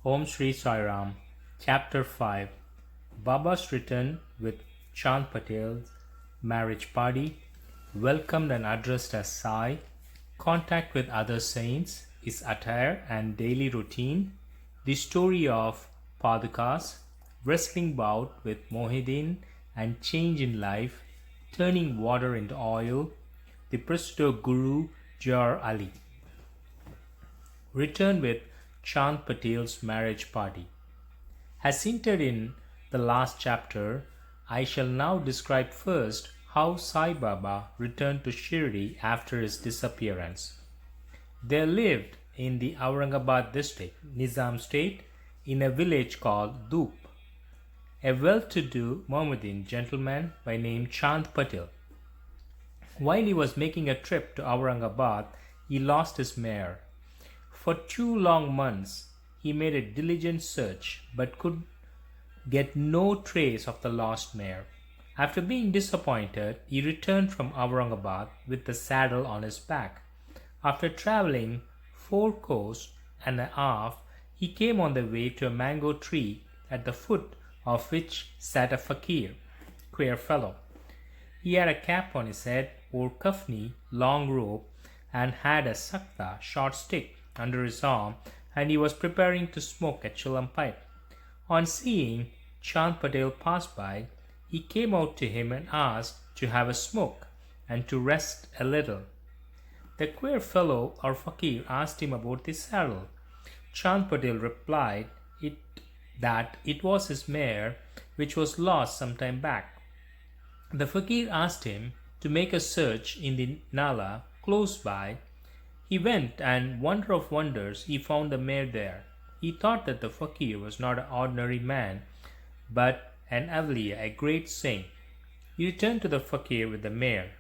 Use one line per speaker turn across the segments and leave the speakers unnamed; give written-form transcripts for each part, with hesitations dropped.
Om Shri Sai Ram, Chapter 5. Baba's return with Chand Patel's marriage party, welcomed and addressed as Sai, contact with other saints, his attire and daily routine, the story of Padukas, wrestling bout with Mohiddin and change in life, turning water into oil, the Pseudo Guru Jar Ali. Return with Chand Patel's marriage party. As hinted in the last chapter, I shall now describe first how Saibaba returned to Shirdi after his disappearance. They lived in the Aurangabad district, Nizam state, in a village called Bout. A well-to-do Mohiddin gentleman by name Chand Patil. While he was making a trip to Aurangabad, he lost his mare. For 2 long months, he made a diligent search but could get no trace of the lost mare. After being disappointed, he returned from Aurangabad with the saddle on his back. After traveling 4 kos and a half, he came on the way to a mango tree at the foot of which sat a fakir, queer fellow. He had a cap on his head, wore kafni, long robe, and had a sakta, short stick, under his arm, and he was preparing to smoke a chilam pipe. On seeing Chand Patel pass by, he came out to him and asked to have a smoke and to rest a little. The queer fellow or fakir asked him about the saddle. Chand Patel replied that it was his mare which was lost some time back. The fakir asked him to make a search in the Nala close by. He went, and wonder of wonders, he found the mare there. He thought that the fakir was not an ordinary man, but an awliya, a great saint. He returned to the fakir with the mare.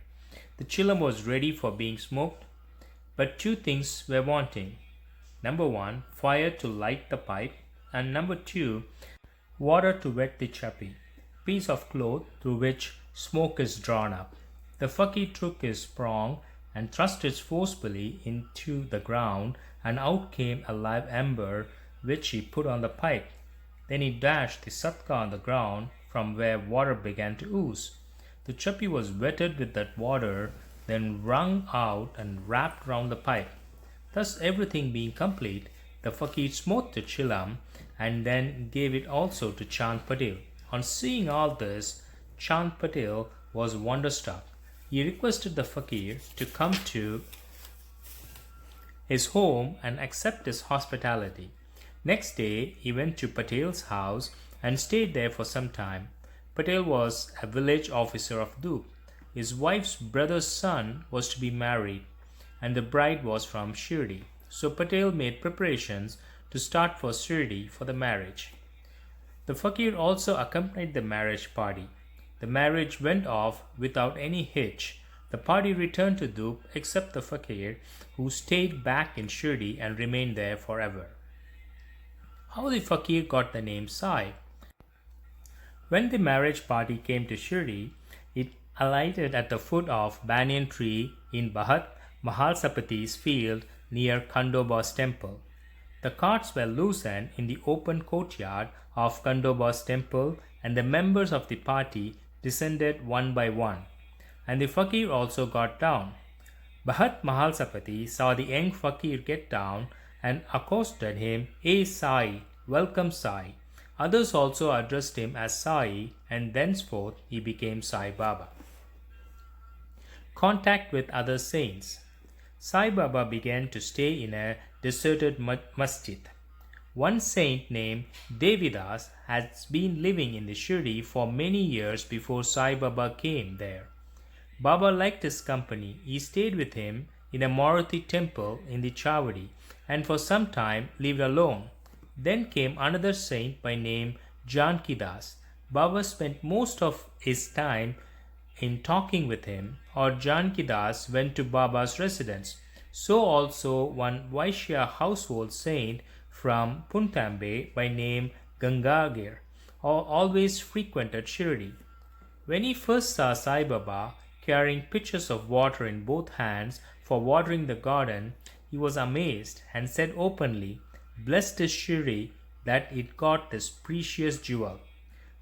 The chilam was ready for being smoked, but 2 things were wanting. Number 1, fire to light the pipe, and number 2, water to wet the chapi, piece of cloth through which smoke is drawn up. The fakir took his prong and thrust it forcefully into the ground, and out came a live ember which he put on the pipe. Then he dashed the satka on the ground from where water began to ooze. The chapi was wetted with that water, then wrung out and wrapped round the pipe. Thus everything being complete, the fakir smote the chilam and then gave it also to Chand Patel. On seeing all this, Chand Patel was wonderstruck. He requested the fakir to come to his home and accept his hospitality. Next day, he went to Patel's house and stayed there for some time. Patel was a village officer of Bout. His wife's brother's son was to be married, and the bride was from Shirdi. So Patel made preparations to start for Shirdi for the marriage. The fakir also accompanied the marriage party. The marriage went off without any hitch. The party returned to Bout except the fakir, who stayed back in Shirdi and remained there forever. How the fakir got the name Sai? When the marriage party came to Shirdi, it alighted at the foot of banyan tree in Bharat Mahalsapati's field near Khandoba's temple. The carts were loosened in the open courtyard of Khandoba's temple, and the members of the party descended one by one, and the fakir also got down. Bharat Mahalsapati saw the young fakir get down and accosted him, "Hey Sai, welcome Sai." Others also addressed him as Sai, and thenceforth he became Saibaba. Contact with other saints. Saibaba began to stay in a deserted masjid. One saint named Devidas has been living in the Shirdi for many years before Sai Baba came there. Baba liked his company. He stayed with him in a Maruti temple in the Chavadi and for some time lived alone. Then came another saint by name Jankidas. Baba spent most of his time in talking with him, or Jankidas went to Baba's residence. So also one Vaishya household saint from Puntambe by name Gangagir always frequented Shirdi. When he first saw Sai Baba carrying pitchers of water in both hands for watering the garden, he was amazed and said openly, "Blessed is Shri, that it got this precious jewel.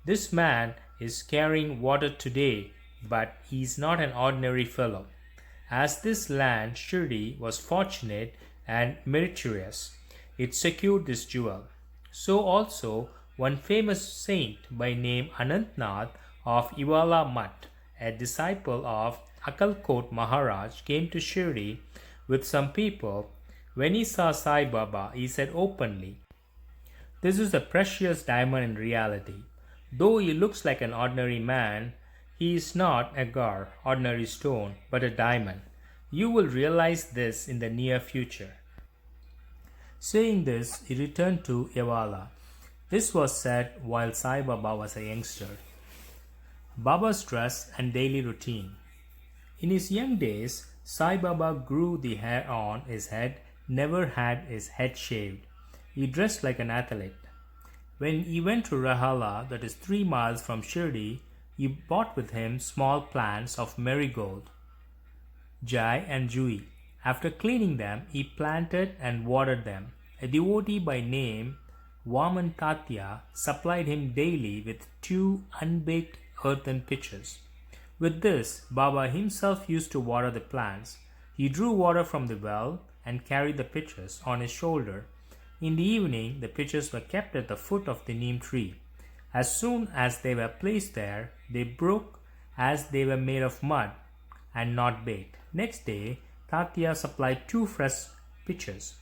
This man is carrying water today, but he is not an ordinary fellow. As this land, Shirdi, was fortunate and meritorious, it secured this jewel. So also one famous saint by name Anantnath of Iwala Mutt, a disciple of Akalkot Maharaj, came to Shirdi with some people. When he saw Sai Baba, he said openly, "This is a precious diamond in reality. Though he looks like an ordinary man, he is not a gar, ordinary stone, but a diamond. You will realize this in the near future." Saying this, he returned to Yavala. This was said while Sai Baba was a youngster. Baba's dress and daily routine. In his young days, Sai Baba grew the hair on his head, never had his head shaved. He dressed like an athlete. When he went to Rahala, that is 3 miles from Shirdi, he brought with him small plants of marigold, jai and jui. After cleaning them, he planted and watered them. A devotee by name Vaman Tatya supplied him daily with 2 unbaked earthen pitchers. With this, Baba himself used to water the plants. He drew water from the well and carried the pitchers on his shoulder. In the evening, the pitchers were kept at the foot of the neem tree. As soon as they were placed there, they broke as they were made of mud and not baked. Next day, Tatya supplied 2 fresh pitchers.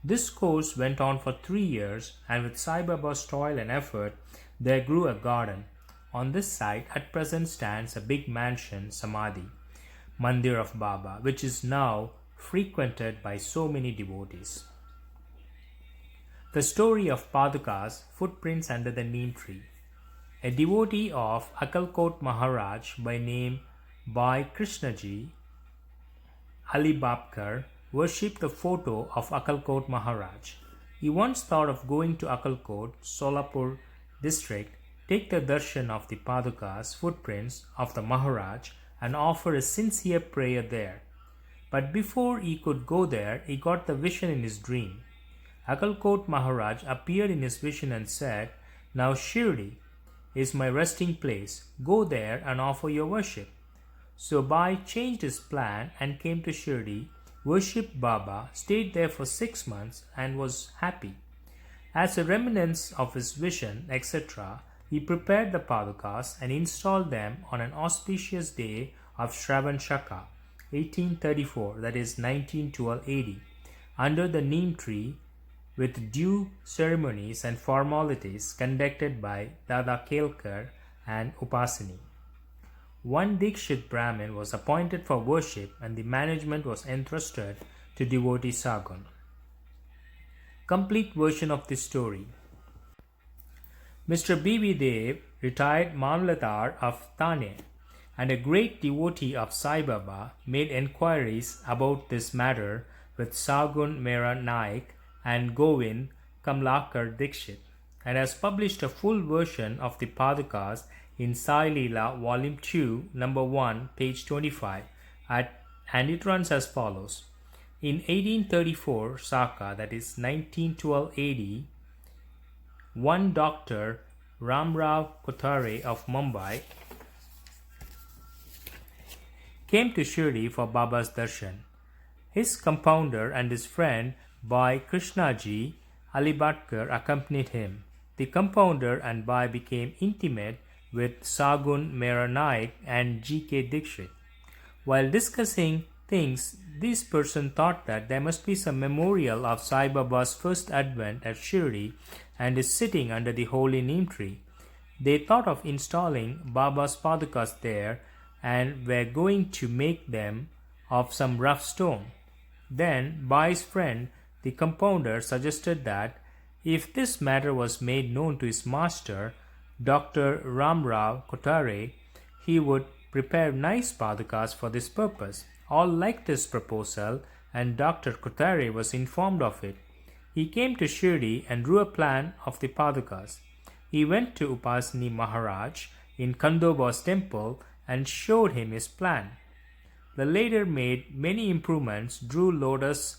This course went on for 3 years, and with Sai Baba's toil and effort, there grew a garden. On this site at present stands a big mansion, Samadhi, Mandir of Baba, which is now frequented by so many devotees. The story of Padukas, footprints under the neem tree. A devotee of Akalkot Maharaj by name Bhai Krishnaji Ali Babkar worshipped the photo of Akalkot Maharaj. He once thought of going to Akalkot, Solapur district, take the darshan of the Padukas, footprints of the Maharaj, and offer a sincere prayer there. But before he could go there, he got the vision in his dream. Akalkot Maharaj appeared in his vision and said, "Now Shirdi is my resting place. Go there and offer your worship." So Bhai changed his plan and came to Shirdi, worshipped Baba, stayed there for 6 months and was happy. As a remnants of his vision, etc., he prepared the Padukas and installed them on an auspicious day of Shravan Shaka, 1834, that is 1912 AD, under the neem tree, with due ceremonies and formalities conducted by Dada Kelkar and Upasini. One Dikshit Brahmin was appointed for worship and the management was entrusted to devotee Sagun. Complete version of this story. Mr. B.B. Dev, retired Mamlatdar of Thane and a great devotee of Sai Baba, made enquiries about this matter with Sagun Mera Naik and Govind Kamlakar Dikshit, and has published a full version of the Padukas in Sai Leela, Volume 2, Number 1, page 25, and it runs as follows. In 1834 Saka, that is 1912 AD, one Dr. Ramrao Kothare of Mumbai came to Shirdi for Baba's darshan. His compounder and his friend Bhai Krishnaji Alibatkar accompanied him. The compounder and Bhai became intimate with Sagun Mera Naik and G.K. Dikshit. While discussing things, this person thought that there must be some memorial of Sai Baba's first advent at Shirdi and is sitting under the holy neem tree. They thought of installing Baba's Padukas there and were going to make them of some rough stone. Then Bhai's friend, the compounder, suggested that if this matter was made known to his master, Dr. Ramrao Kothare, he would prepare nice Padukas for this purpose. All liked this proposal and Dr. Kothare was informed of it. He came to Shirdi and drew a plan of the Padukas. He went to Upasini Maharaj in Kandoba's temple and showed him his plan. The latter made many improvements, drew lotus,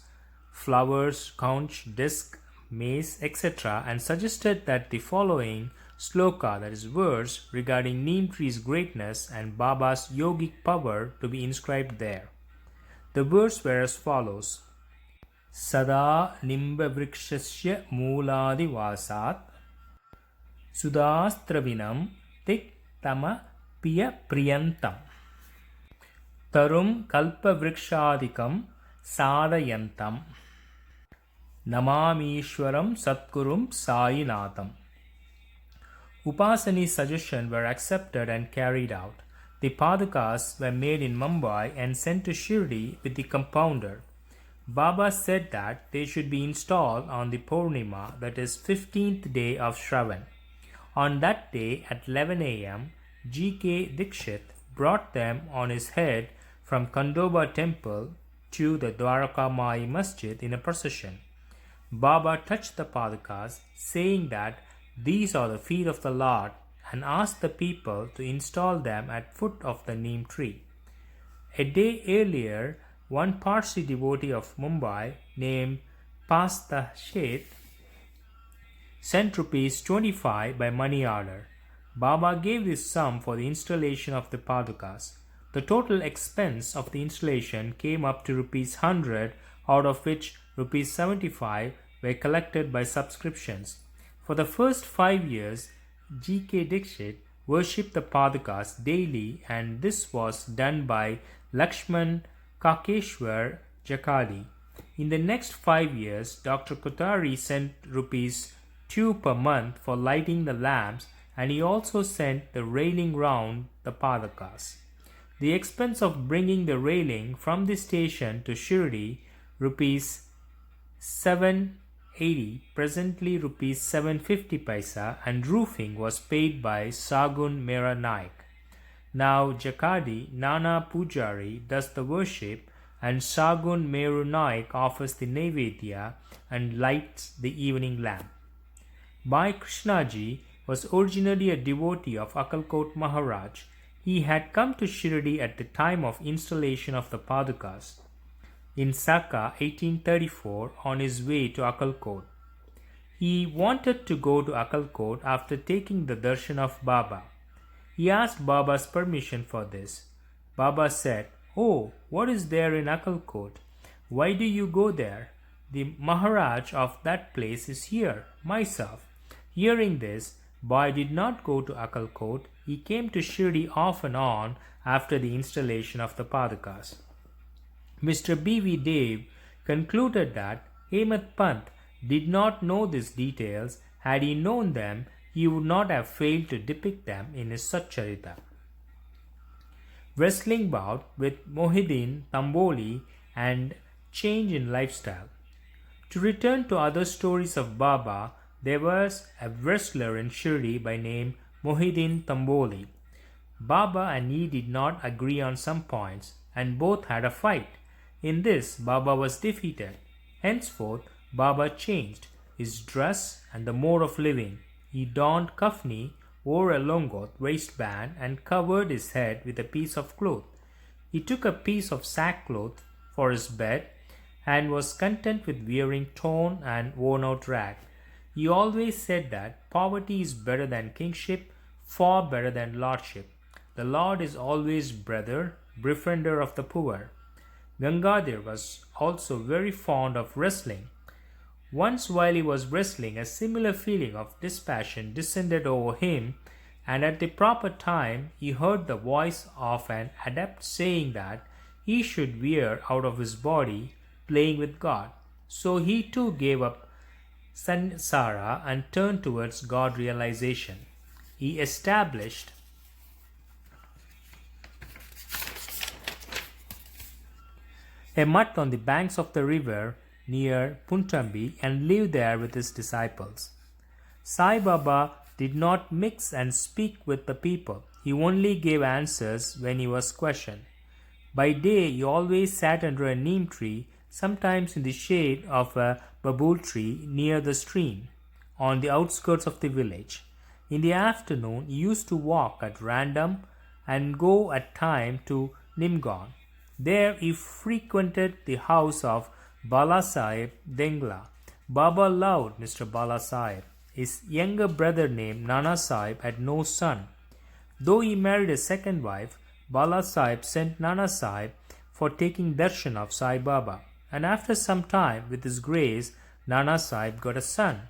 flowers, conch, disc, mace, etc., and suggested that the following sloka, that is verse, regarding neem tree's greatness and Baba's yogic power to be inscribed there. The verse were as follows: Sada nimba vrikshasya mooladi vasat sudastravinam tik tama piya priyantam tarum kalpa vrikshadikam sadayantam namamishwaram satgurum sainatham. Upasani's suggestions were accepted and carried out. The Padukas were made in Mumbai and sent to Shirdi with the compounder. Baba said that they should be installed on the Purnima, that is 15th day of Shravan. On that day at 11 a.m., G.K. Dikshit brought them on his head from Khandoba temple to the Dwaraka Mai Masjid in a procession. Baba touched the Padukas, saying that these are the feet of the Lord, and asked the people to install them at foot of the neem tree. A day earlier, one Parsi devotee of Mumbai named Pasta Sheth sent rupees 25 by money order. Baba gave this sum for the installation of the Padukas. The total expense of the installation came up to rupees 100, out of which rupees 75 were collected by subscriptions. For the first 5 years, G.K. Dikshit worshipped the Padukas daily, and this was done by Lakshman Kakeshwar Jakadi. In the next 5 years, Dr. Kothari sent rupees 2 per month for lighting the lamps, and he also sent the railing round the Padukas. The expense of bringing the railing from the station to Shirdi, rupees 780, presently rupees 750 paisa, and roofing was paid by Sagun Mera Naik. Now Jakadi Nana Pujari does the worship, and Sagun Meru Naik offers the Naivedya and lights the evening lamp. Bhai Krishnaji was originally a devotee of Akalkot Maharaj. He had come to Shirdi at the time of installation of the Padukas in Saka 1834 on his way to Akalkot. He wanted to go to Akalkot after taking the darshan of Baba. He asked Baba's permission for this. Baba said, "Oh, what is there in Akalkot? Why do you go there? The Maharaj of that place is here, myself." Hearing this, Bhai did not go to Akalkot. He came to Shirdi off and on after the installation of the Padukas. Mr. B.V. Dev concluded that Hemant Pant did not know these details. Had he known them, he would not have failed to depict them in his Satcharita. Wrestling bout with Mohiddin, Tamboli, and change in lifestyle. To return to other stories of Baba, there was a wrestler in Shirdi by name Mohiddin Tamboli. Baba and he did not agree on some points, and both had a fight. In this, Baba was defeated. Henceforth, Baba changed his dress and the mode of living. He donned kafni, wore a longot waistband, and covered his head with a piece of cloth. He took a piece of sackcloth for his bed and was content with wearing torn and worn-out rag. He always said that poverty is better than kingship, far better than lordship. The Lord is always brother, befriender of the poor. Gangadhar was also very fond of wrestling. Once while he was wrestling, a similar feeling of dispassion descended over him, and at the proper time he heard the voice of an adept saying that he should wear out of his body playing with God. So he too gave up Sansara and turned towards God realization. He established a mutt on the banks of the river near Puntambi and lived there with his disciples. Saibaba did not mix and speak with the people. He only gave answers when he was questioned. By day he always sat under a neem tree, sometimes in the shade of a babul tree near the stream, on the outskirts of the village. In the afternoon he used to walk at random and go at time to Nimgaon. There he frequented the house of Balasaheb Dengla. Baba loved Mr. Bala Sahib. His younger brother named Nana Sahib had no son. Though he married a second wife, Bala Sahib sent Nana Sahib for taking darshan of Saibaba, and after some time, with his grace, Nana Sahib got a son.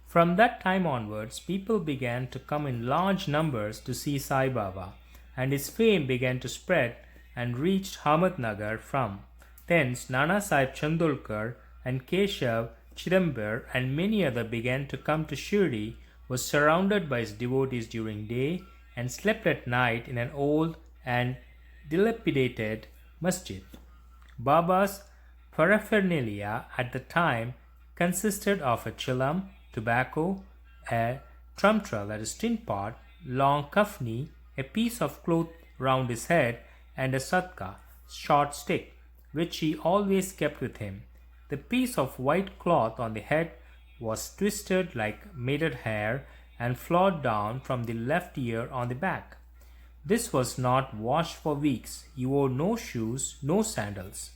From that time onwards, people began to come in large numbers to see Sai Baba, and his fame began to spread and reached Ahmednagar from thence Nana Sahib Chandolkar and Keshav Chidambar and many others began to come to Shirdi, was surrounded by his devotees during day, and slept at night in an old and dilapidated masjid. Baba's paraphernalia at the time consisted of a chilam, tobacco, a trumtrel, that is tin pot, long kafni, a piece of cloth round his head, and a satka, short stick, which he always kept with him. The piece of white cloth on the head was twisted like matted hair and flowed down from the left ear on the back. This was not washed for weeks. He wore no shoes, no sandals.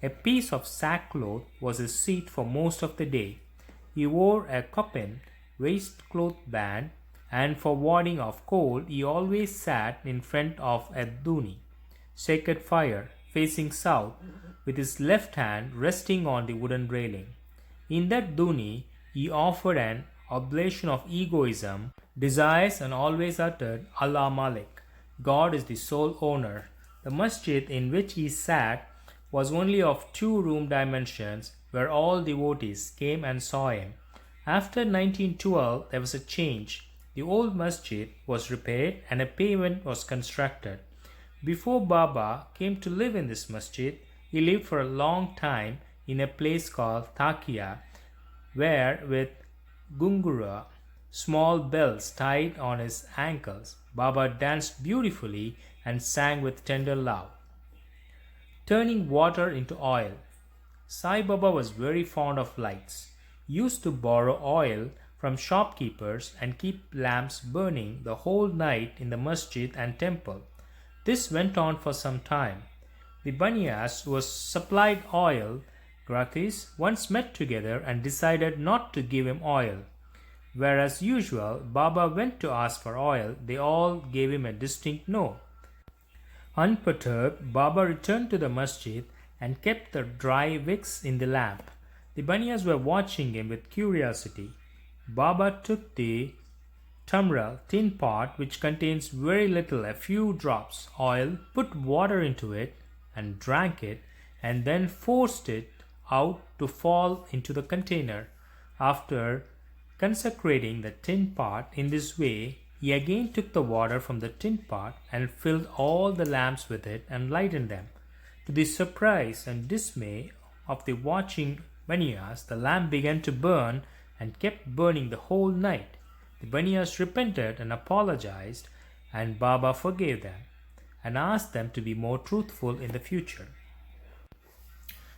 A piece of sackcloth was his seat for most of the day. He wore a kopin, waistcloth band, and for warding off cold, he always sat in front of a duni, sacred fire, facing south, with his left hand resting on the wooden railing. In that duni, he offered an oblation of egoism, desires, and always uttered Allah Malik. God is the sole owner. The masjid in which he sat was only of 2-room dimensions, where all devotees came and saw him. After 1912, there was a change. The old masjid was repaired and a pavement was constructed. Before Baba came to live in this masjid, he lived for a long time in a place called Thakia, where with gungura, small bells tied on his ankles, Baba danced beautifully and sang with tender love. Turning water into oil. Sai Baba was very fond of lights. He used to borrow oil from shopkeepers and keep lamps burning the whole night in the masjid and temple. This went on for some time. The Baniyas, who was supplied oil gratis, once met together and decided not to give him oil. Whereas usual, Baba went to ask for oil, they all gave him a distinct no. Unperturbed, Baba returned to the masjid and kept the dry wicks in the lamp. The Baniyas were watching him with curiosity. Baba took the tumbrel, tin pot, which contains very little, a few drops oil, put water into it and drank it, and then forced it out to fall into the container. After consecrating the tin pot in this way, he again took the water from the tin pot and filled all the lamps with it and lightened them. To the surprise and dismay of the watching Baniyas, the lamp began to burn and kept burning the whole night. The Baniyas repented and apologized, and Baba forgave them and asked them to be more truthful in the future.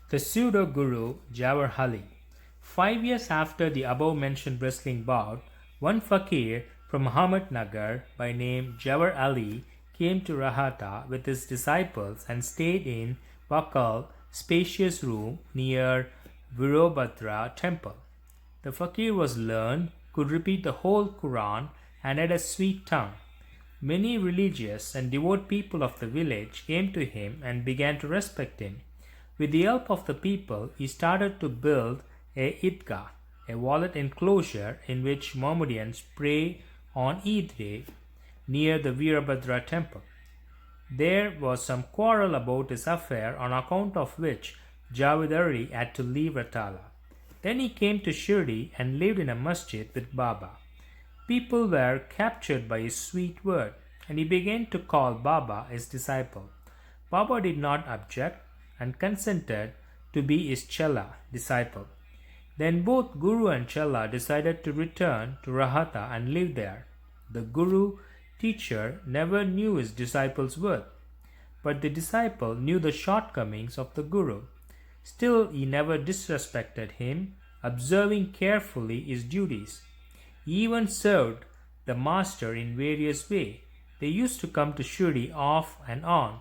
The Pseudo Guru Javhar. 5 years after the above-mentioned wrestling bout, one fakir from Ahmednagar by name Javhar Ali came to Rahata with his disciples and stayed in Patil, spacious room near Virobhadra temple. The fakir was learned, could repeat the whole Quran, and had a sweet tongue. Many religious and devout people of the village came to him and began to respect him. With the help of the people, he started to build a Idgah, a walled enclosure in which Mohammedans pray on Eid day near the Virabhadra temple. There was some quarrel about his affair, on account of which Javhar had to leave Ratala. Then he came to Shirdi and lived in a masjid with Baba. People were captured by his sweet word, and he began to call Baba his disciple. Baba did not object and consented to be his Chella disciple. Then both Guru and Chella decided to return to Rahata and live there. The Guru teacher never knew his disciple's worth, but the disciple knew the shortcomings of the Guru. Still, he never disrespected him, observing carefully his duties. He even served the master in various ways. They used to come to Shirdi off and on,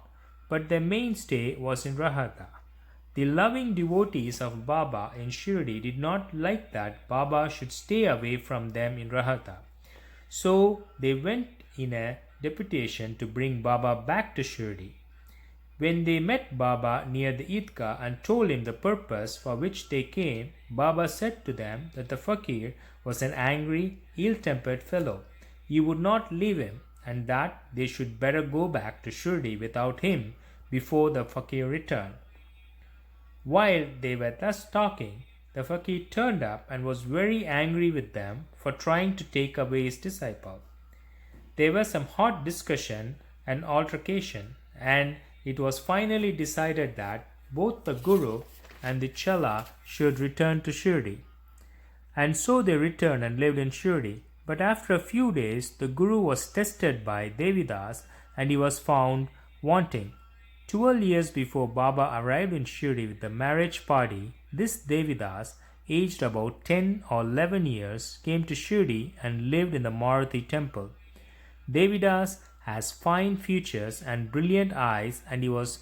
but their mainstay was in Rahata. The loving devotees of Baba in Shirdi did not like that Baba should stay away from them in Rahata. So they went in a deputation to bring Baba back to Shirdi. When they met Baba near the Eidgah and told him the purpose for which they came, Baba said to them that the fakir was an angry, ill-tempered fellow. He would not leave him, and that they should better go back to Shirdi without him before the fakir returned. While they were thus talking, the fakir turned up and was very angry with them for trying to take away his disciple. There was some hot discussion and altercation, and it was finally decided that both the Guru and the Chela should return to Shirdi. And so they returned and lived in Shirdi. But after a few days, the Guru was tested by Devidas and he was found wanting. 12 years before Baba arrived in Shirdi with the marriage party, this Devidas, aged about 10 or 11 years, came to Shirdi and lived in the Maruti temple. Devidas has fine features and brilliant eyes, and he was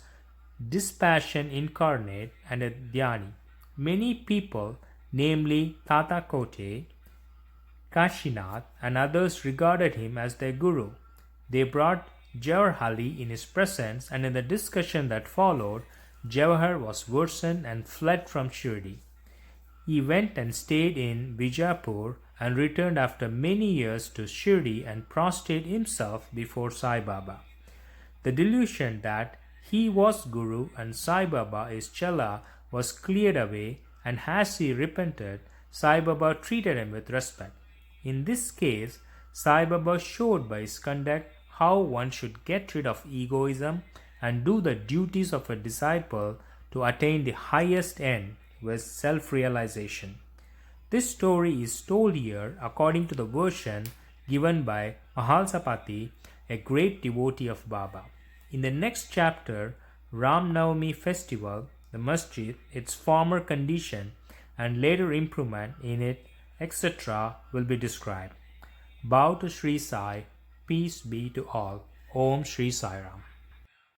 dispassion incarnate and a dhyani. Many people, namely Tata Kote, Kashinath, and others regarded him as their guru. They brought Javhar in his presence, and in the discussion that followed, Javhar was worsened and fled from Shirdi. He went and stayed in Bijapur and returned after many years to Shirdi and prostrated himself before Saibaba. The delusion that he was Guru and Saibaba is Chela was cleared away, and as he repented, Saibaba treated him with respect. In this case, Saibaba showed by his conduct how one should get rid of egoism and do the duties of a disciple to attain the highest end with self-realization. This story is told here according to the version given by Mahalsapati, a great devotee of Baba. In the next chapter, Ram Navami festival, the masjid, its former condition and later improvement in it, etc. will be described. Bow to Shri Sai, peace be to all. Om Shri Sai Ram.